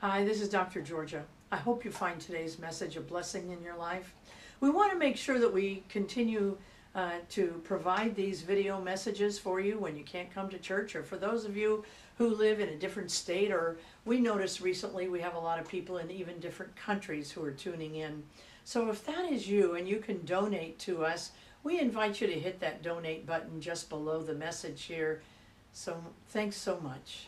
Hi, this is Dr. Georgia. I hope you find today's message a blessing in your life. We want to make sure that we continue to provide these video messages for you when you can't come to church, or for those of you who live in a different state, or we noticed recently we have a lot of people in even different countries who are tuning in. So if that is you and you can donate to us, we invite you to hit that donate button just below the message here. So thanks so much.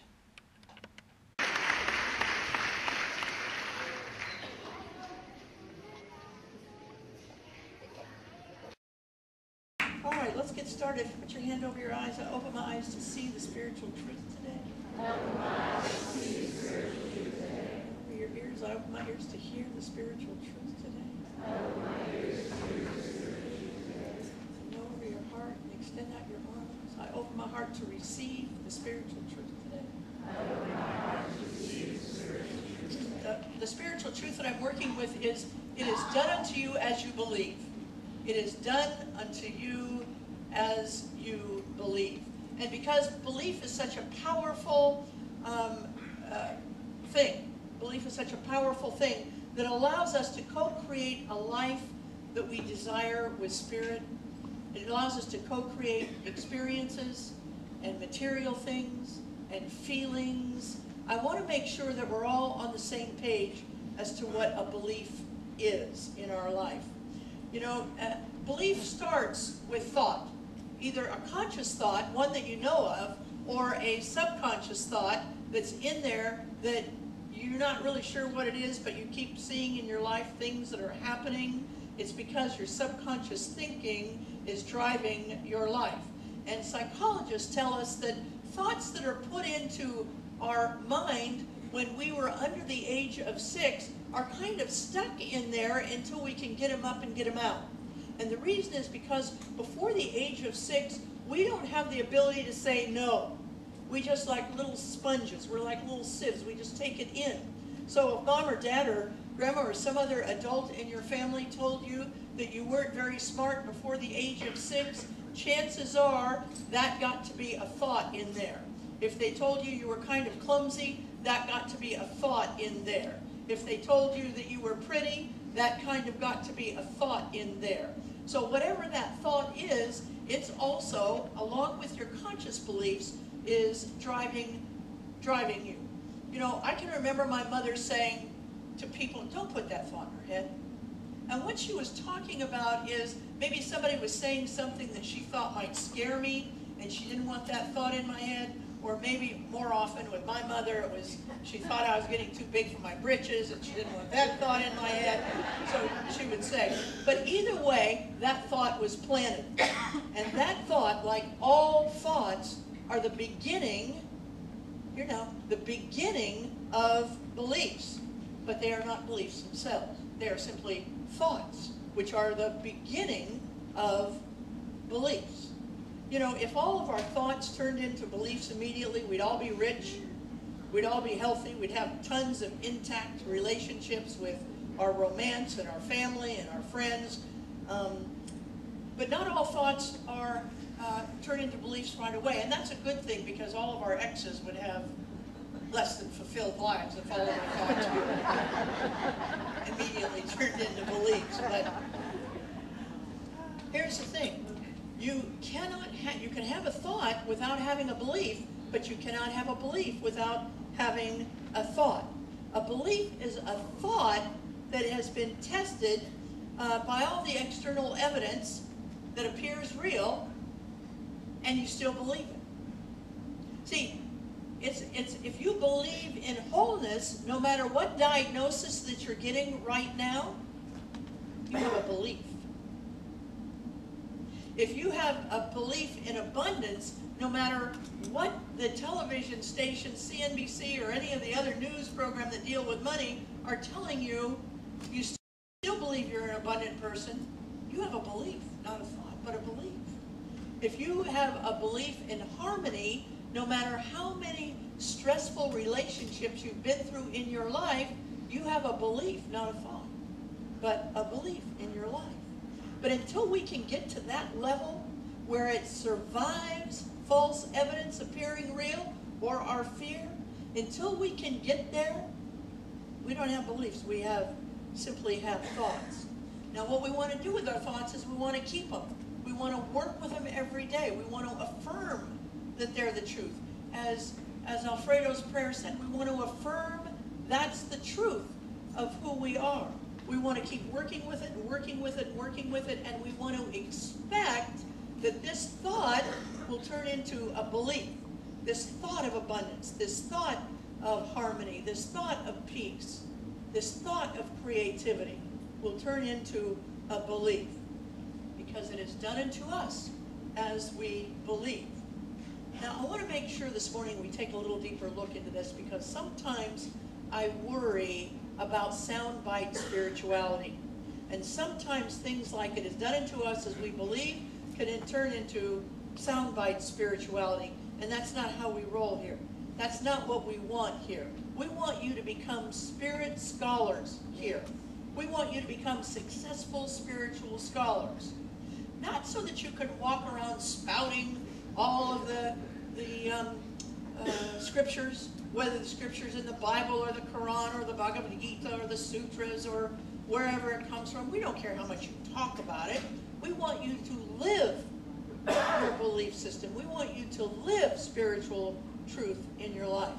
All right, let's get started. Put your hand over your eyes. I open my eyes to see the spiritual truth today. Open my eyes to see the spiritual truth today. Over your ears, I open my ears to hear the spiritual truth today. Open my ears to hear the spiritual truth today. And over your heart and extend out your arms. I open my heart to receive the spiritual truth today. Open my heart to receive the spiritual truth today. The spiritual truth that I'm working with is, it is done unto you as you believe. It is done unto you as you believe. And because belief is such a powerful thing, belief is such a powerful thing that allows us to co-create a life that we desire with Spirit. It allows us to co-create experiences and material things and feelings. I want to make sure that we're all on the same page as to what a belief is in our life. You know, belief starts with thought, either a conscious thought, one that you know of, or a subconscious thought that's in there that you're not really sure what it is, but you keep seeing in your life things that are happening. It's because your subconscious thinking is driving your life. And psychologists tell us that thoughts that are put into our mind when we were under the age of 6 are kind of stuck in there until we can get them up and get them out. And the reason is because before the age of 6, we don't have the ability to say no. We just like little sponges. We're like little sieves. We just take it in. So if mom or dad or grandma or some other adult in your family told you that you weren't very smart before the age of 6, chances are that got to be a thought in there. If they told you you were kind of clumsy, that got to be a thought in there. If they told you that you were pretty, that kind of got to be a thought in there. So whatever that thought is, it's also, along with your conscious beliefs, is driving you. You know, I can remember my mother saying to people, don't put that thought in her head. And what she was talking about is maybe somebody was saying something that she thought might scare me, and she didn't want that thought in my head. Or maybe more often with my mother, it was she thought I was getting too big for my britches and she didn't want that thought in my head, so she would say. But either way, that thought was planted. And that thought, like all thoughts, are the beginning, you know, the beginning of beliefs. But they are not beliefs themselves. They are simply thoughts, which are the beginning of beliefs. You know, if all of our thoughts turned into beliefs immediately, we'd all be rich, we'd all be healthy, we'd have tons of intact relationships with our romance and our family and our friends. But not all thoughts are turn into beliefs right away, and that's a good thing because all of our exes would have less than fulfilled lives if all of our thoughts were immediately turned into beliefs. But here's the thing. You can have a thought without having a belief, but you cannot have a belief without having a thought. A belief is a thought that has been tested by all the external evidence that appears real, and you still believe it. See, if you believe in wholeness, no matter what diagnosis that you're getting right now, you have a belief. If you have a belief in abundance, no matter what the television station, CNBC, or any of the other news programs that deal with money are telling you, you still believe you're an abundant person, you have a belief, not a thought, but a belief. If you have a belief in harmony, no matter how many stressful relationships you've been through in your life, you have a belief, not a thought, but a belief in your life. But until we can get to that level where it survives false evidence appearing real or our fear, until we can get there, We don't have beliefs. We simply have thoughts. Now what we want to do with our thoughts is we want to keep them. We want to work with them every day. We want to affirm that they're the truth. As Alfredo's prayer said, we want to affirm that's the truth of who we are. We want to keep working with it and working with it and working with it, and we want to expect that this thought will turn into a belief. This thought of abundance, this thought of harmony, this thought of peace, this thought of creativity will turn into a belief because it is done unto us as we believe. Now, I want to make sure this morning we take a little deeper look into this because sometimes I worry about soundbite spirituality. And sometimes things like it is done unto us as we believe can then turn into soundbite spirituality. And that's not how we roll here. That's not what we want here. We want you to become spirit scholars here. We want you to become successful spiritual scholars. Not so that you can walk around spouting all of the scriptures, whether the scriptures in the Bible or the Quran or the Bhagavad Gita or the sutras or wherever it comes from. We don't care how much you talk about it. We want you to live your belief system. We want you to live spiritual truth in your life.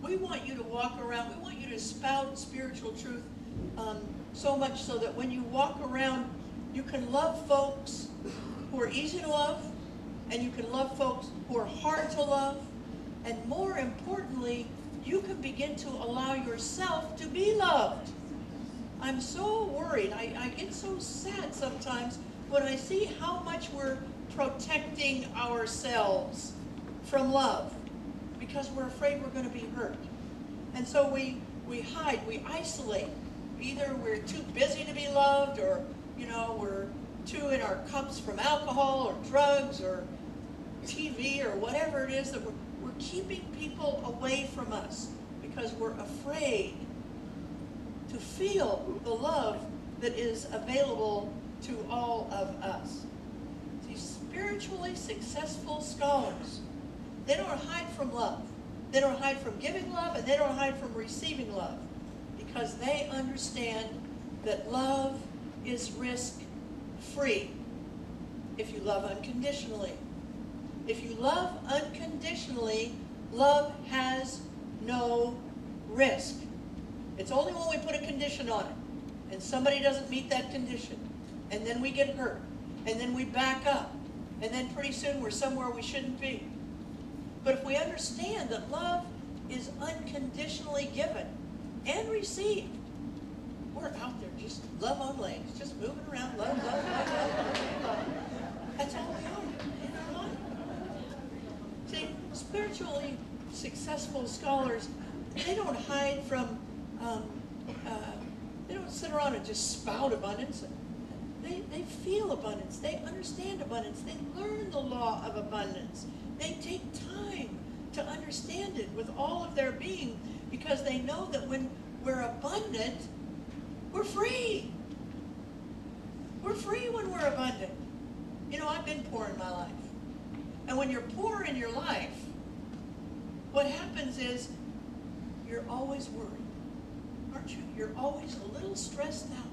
We want you to walk around, we want you to spout spiritual truth so much so that when you walk around, you can love folks who are easy to love, and you can love folks who are hard to love, and more importantly, you can begin to allow yourself to be loved. I'm so worried. I get so sad sometimes when I see how much we're protecting ourselves from love because we're afraid we're going to be hurt. And so we hide, we isolate. Either we're too busy to be loved, or we're too in our cups from alcohol or drugs or TV or whatever it is that we're keeping people away from us because we're afraid to feel the love that is available to all of us. See, spiritually successful scholars, they don't hide from love. They don't hide from giving love, and they don't hide from receiving love because they understand that love is risk-free if you love unconditionally. If you love unconditionally, love has no risk. It's only when we put a condition on it, and somebody doesn't meet that condition, and then we get hurt, and then we back up, and then pretty soon we're somewhere we shouldn't be. But if we understand that love is unconditionally given and received, we're out there just love on legs, just moving around, love, love, love, love, love. That's all we are in our life. See, spiritually successful scholars, they don't hide from, they don't sit around and just spout abundance. They feel abundance. They understand abundance. They learn the law of abundance. They take time to understand it with all of their being because they know that when we're abundant, we're free. We're free when we're abundant. I've been poor in my life. And when you're poor in your life, what happens is you're always worried, aren't you? You're always a little stressed out.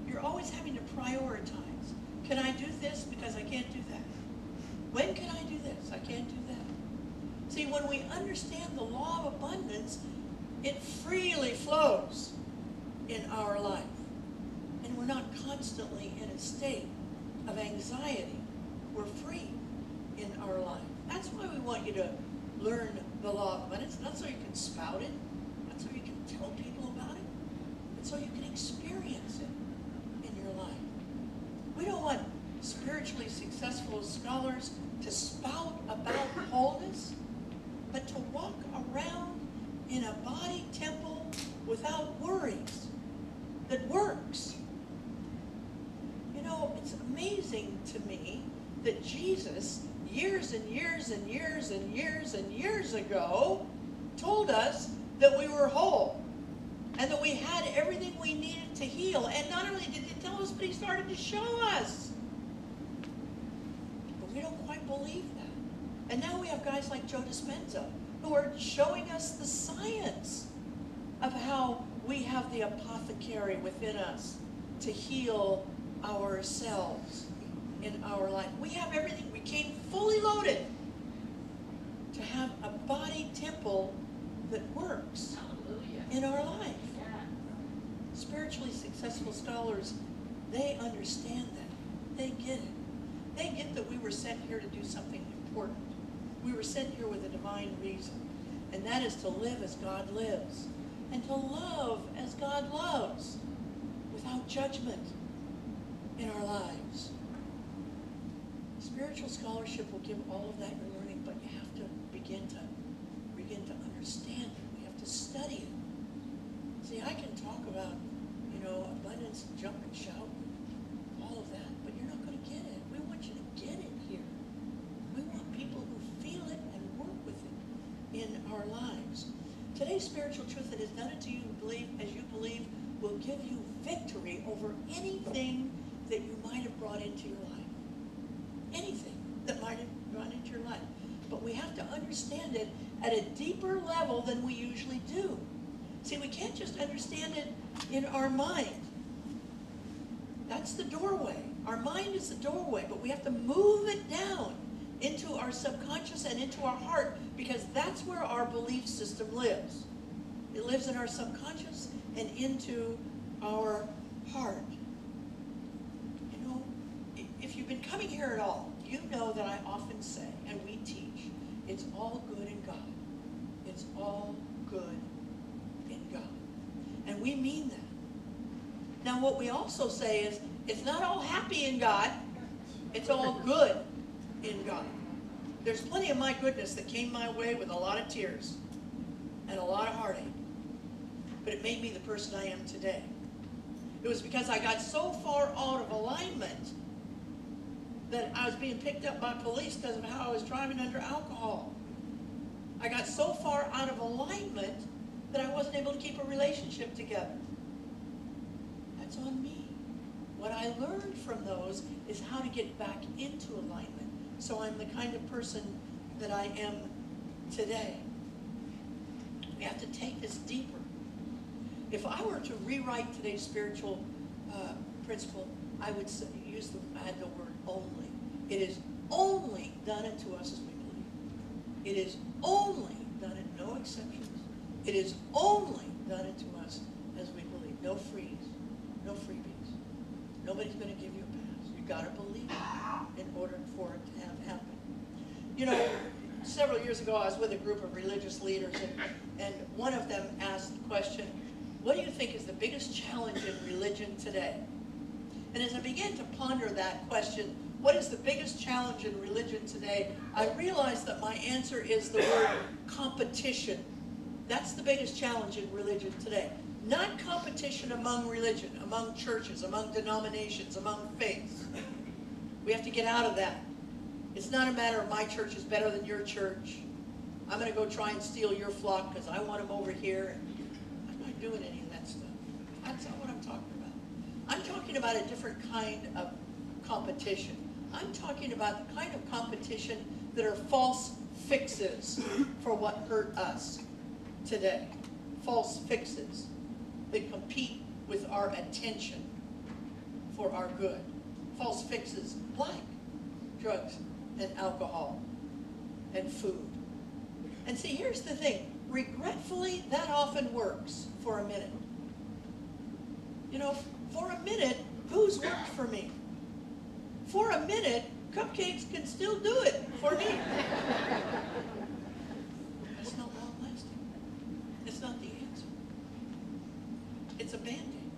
You're always having to prioritize. Can I do this? Because I can't do that. When can I do this? I can't do that. See, when we understand the law of abundance, it freely flows in our life. And we're not constantly in a state of anxiety. We're free in our life. That's why we want you to learn the law of abundance. Not so you can spout it, not so you can tell people about it, but so you can experience it in your life. We don't want spiritually successful scholars to spout about wholeness, but to walk around in a body temple without worries that works. It's amazing to me that Jesus, years and years and years and years and years ago, told us that we were whole and that we had everything we needed to heal. And not only did he tell us, but he started to show us. But we don't quite believe that. And now we have guys like Joe Dispenza who are showing us the science of how We have the apothecary within us to heal ourselves in our life. We have everything. We came fully loaded to have a body temple that works in our life. Spiritually successful scholars, they understand that. They get it. They get that we were sent here to do something important. We were sent here with a divine reason, and that is to live as God lives and to love as God loves without judgment in our lives. Spiritual scholarship will give all of that you're learning, but you have to begin to understand it. We have to study it. See, I can talk about, abundance, jump and shout, all of that, but you're not going to get it. We want you to get it here. We want people who feel it and work with it in our lives. Today's spiritual truth that is done unto you as you believe will give you victory over anything that you might have brought into your life. Anything that might have brought into your life. But we have to understand it at a deeper level than we usually do. See, we can't just understand it in our mind. That's the doorway. Our mind is the doorway, but we have to move it down into our subconscious and into our heart, because that's where our belief system lives. It lives in our subconscious and into our heart. If you've been coming here at all, you know that I often say, and we teach, it's all good in God. It's all good in God. And we mean that. Now what we also say is, it's not all happy in God, it's all good in God. There's plenty of my goodness that came my way with a lot of tears and a lot of heartache. But it made me the person I am today. It was because I got so far out of alignment that I was being picked up by police because of how I was driving under alcohol. I got so far out of alignment that I wasn't able to keep a relationship together. That's on me. What I learned from those is how to get back into alignment, so I'm the kind of person that I am today. We have to take this deeper. If I were to rewrite today's spiritual principle, I would add the word only. It is only done unto us as we believe. It is only done in no exceptions. It is only done unto us as we believe. No frees, no freebies. Nobody's going to give you a pass. You've got to believe it in order for it to have happened. Several years ago I was with a group of religious leaders, and one of them asked the question, what do you think is the biggest challenge in religion today? And as I began to ponder that question, what is the biggest challenge in religion today, I realized that my answer is the word competition. That's the biggest challenge in religion today. Not competition among religion, among churches, among denominations, among faiths. We have to get out of that. It's not a matter of my church is better than your church. I'm going to go try and steal your flock because I want them over here. I'm not doing any of that stuff. That's not what I'm talking about. I'm talking about a different kind of competition. I'm talking about the kind of competition that are false fixes for what hurt us today. False fixes that compete with our attention for our good. False fixes like drugs and alcohol and food. And see, here's the thing. Regretfully, that often works for a minute. For a minute, booze worked for me. For a minute, cupcakes can still do it for me. That's not long-lasting. It's not the answer. It's a Band-Aid.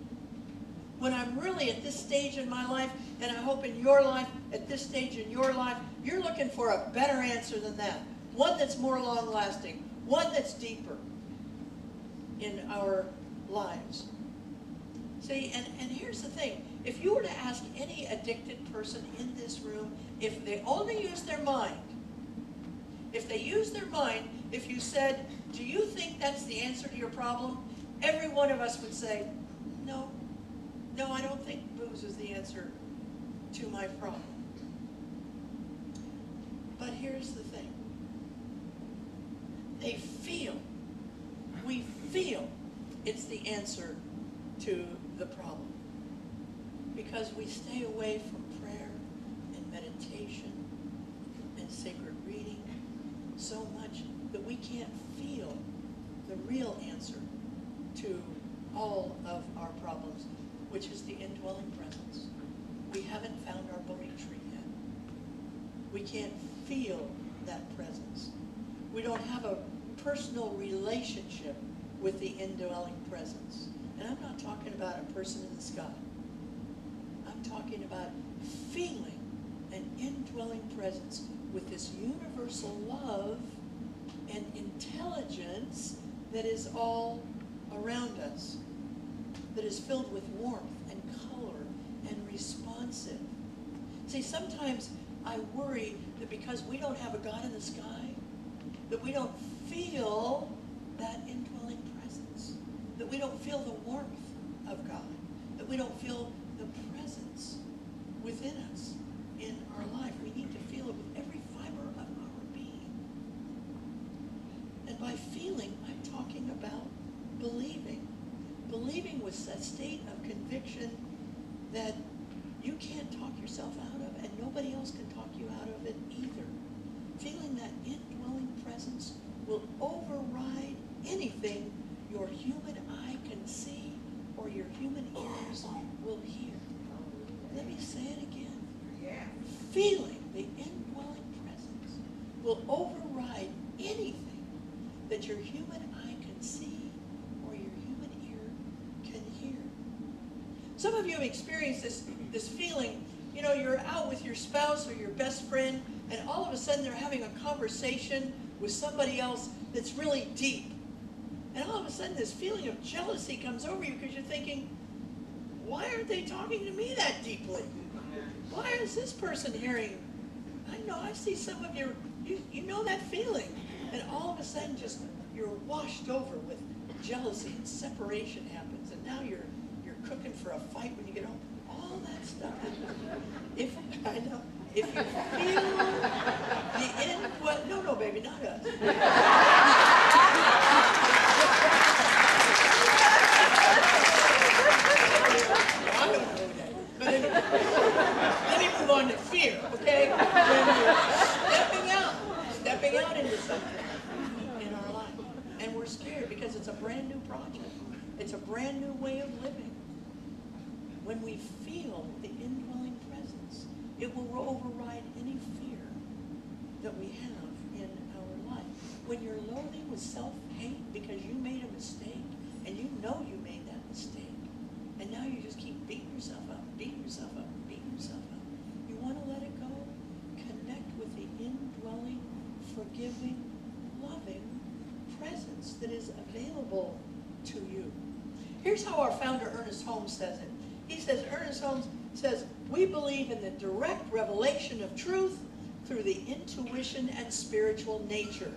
When I'm really at this stage in my life, and I hope in your life, at this stage in your life, you're looking for a better answer than that. One that's more long-lasting. One that's deeper in our lives. See, and here's the thing. If you were to ask any addicted person in this room, if they only use their mind, if you said, do you think that's the answer to your problem? Every one of us would say, no, I don't think booze is the answer to my problem. But here's the thing. We feel it's the answer to the problem. Because we stay away from prayer and meditation and sacred reading so much that we can't feel the real answer to all of our problems, which is the indwelling presence. We haven't found our Bodhi tree yet. We can't feel that presence. We don't have a personal relationship with the indwelling presence. And I'm not talking about a person in the sky. I'm talking about feeling an indwelling presence with this universal love and intelligence that is all around us, that is filled with warmth and color and responsive. See, sometimes I worry that because we don't have a God in the sky, that we don't feel that indwelling presence, that we don't feel the warmth of God, that we don't feel the presence within us in our life. We need to feel it with every fiber of our being. And by feeling, I'm talking about believing. Believing with a state of conviction that you can't talk yourself out of, and nobody else can talk you out of it either. Feeling that indwelling presence will override anything your human eye can see or your human ears will hear. Let me say it again. Feeling the indwelling presence will override anything that your human eye can see or your human ear can hear. Some of you have experienced this feeling. You know, you're out with your spouse or your best friend, and all of a sudden they're having a conversation with somebody else that's really deep. And all of a sudden this feeling of jealousy comes over you because you're thinking, why aren't they talking to me that deeply? Why is this person hearing? I know, I see some of you know that feeling. And all of a sudden just you're washed over with jealousy and separation happens. And now you're cooking for a fight when you get home. All that stuff. If you feel no, baby, not us. I don't know that. But anyway, let me move on to fear, okay? When you're stepping out into something in our life. And we're scared because it's a brand new project. It's a brand new way of living. When we feel the indwelling presence, it will override any fear that we have in our life. When you're loathing with self-hate because you made a mistake, and you know you made that mistake, and now you just keep beating yourself up, beating yourself up, beating yourself up. You want to let it go? Connect with the indwelling, forgiving, loving presence that is available to you. Here's how our founder, Ernest Holmes, says it. He says, Ernest Holmes says, we believe in the direct revelation of truth through the intuition and spiritual nature.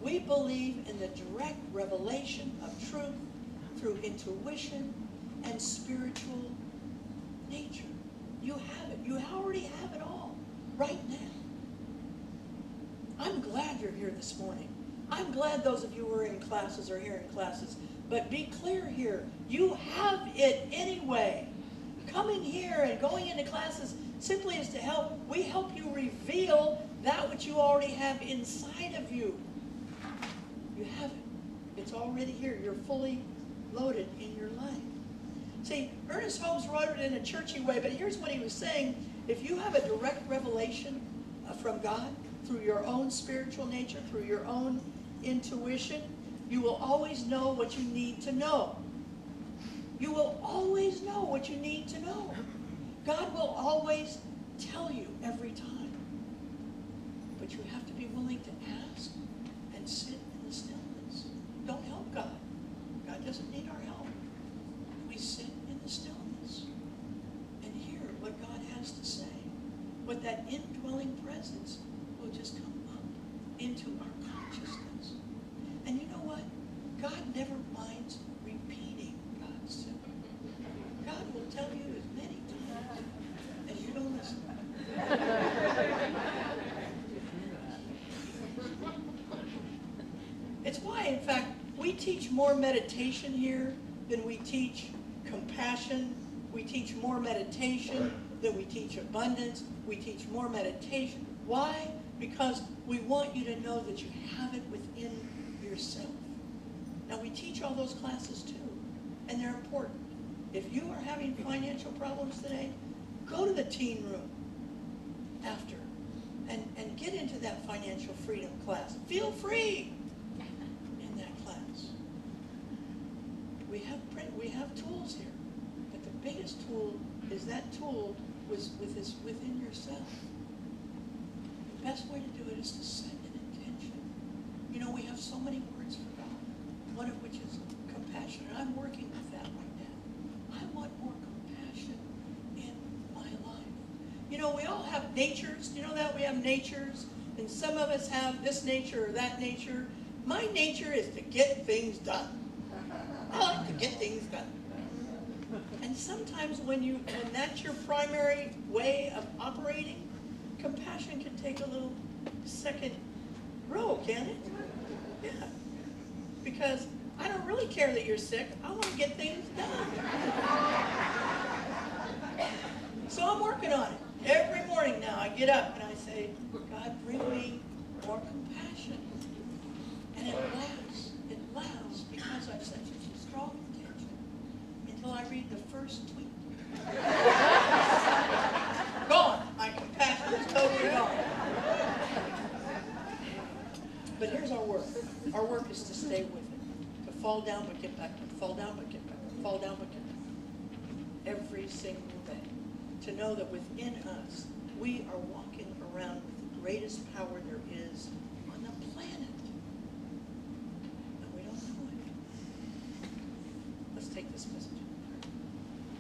We believe in the direct revelation of truth through intuition and spiritual nature. You have it. You already have it all right now. I'm glad you're here this morning. I'm glad those of you who are in classes are here in classes. But be clear here, you have it anyway. Coming here and going into classes simply is to help. We help you reveal that which you already have inside of you. You have it. It's already here. You're fully loaded in your life. See, Ernest Holmes wrote it in a churchy way, but here's what he was saying. If you have a direct revelation from God through your own spiritual nature, through your own intuition, you will always know what you need to know. You will always know what you need to know. God will always tell you every time. But you have to be willing to ask and sit in the stillness. Don't help God. God doesn't need our help. We sit in the stillness and hear what God has to say. But that indwelling presence will just come up into our consciousness. And you know what? God never minds repeating God's self. God will tell you as many times as you don't listen. It's teach more meditation here than we teach compassion. We teach more meditation than we teach abundance. We teach more meditation. Why? Because we want you to know that you have it within yourself. Now, we teach all those classes too, and they're important. If you are having financial problems today, go to the teen room after and get into that financial freedom class. Feel free in that class. We have tools here, but the biggest tool is that tool is within yourself. The best way to do it is to set an intention. You know, we have so many words for God, one of which is compassion, and I'm working with that right now. I want more compassion in my life. You know, we all have natures. You know that? We have natures, and some of us have this nature or that nature. My nature is to get things done. I like to get things done. And sometimes when that's your primary way of operating, compassion can take a little second row, can it? Yeah. Because I don't really care that you're sick. I want to get things done. So I'm working on it. Every morning now I get up and I say, God, bring me more compassion. And it lasts. It lasts because I've such a strong intention until I read the first tweet. Gone. My compassion is totally gone. But here's our work. Our work is to stay with it. To fall down but get back up. Fall down but get back up. Fall down but get back up. Every single day. To know that within us, we are walking around with the greatest power there is on the planet. And we don't know it. Let's take this message.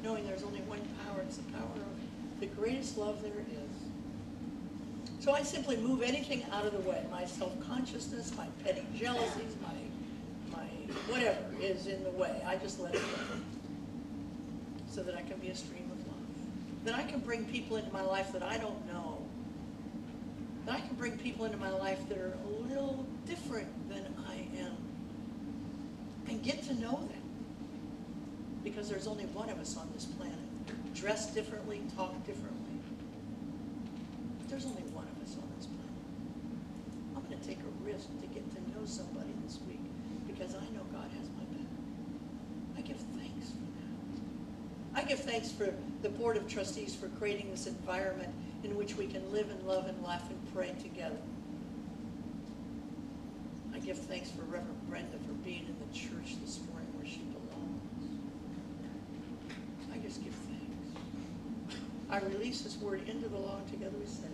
Knowing there's only one power, it's the power of the greatest love there is. So I simply move anything out of the way. My self-consciousness, my petty jealousies, my whatever is in the way. I just let it go. So that I can be a stream of love. That I can bring people into my life that I don't know. That I can bring people into my life that are a little different than I am. And get to know them. Because there's only one of us on this planet. Dress differently, talk differently. There's only one of us on this planet. I'm going to take a risk to get to know somebody this week because I know God has my back. I give thanks for that. I give thanks for the Board of Trustees for creating this environment in which we can live and love and laugh and pray together. I give thanks for Reverend Brenda for being in the church this morning where she belongs. I just give thanks. I release this word into the law, and together we say.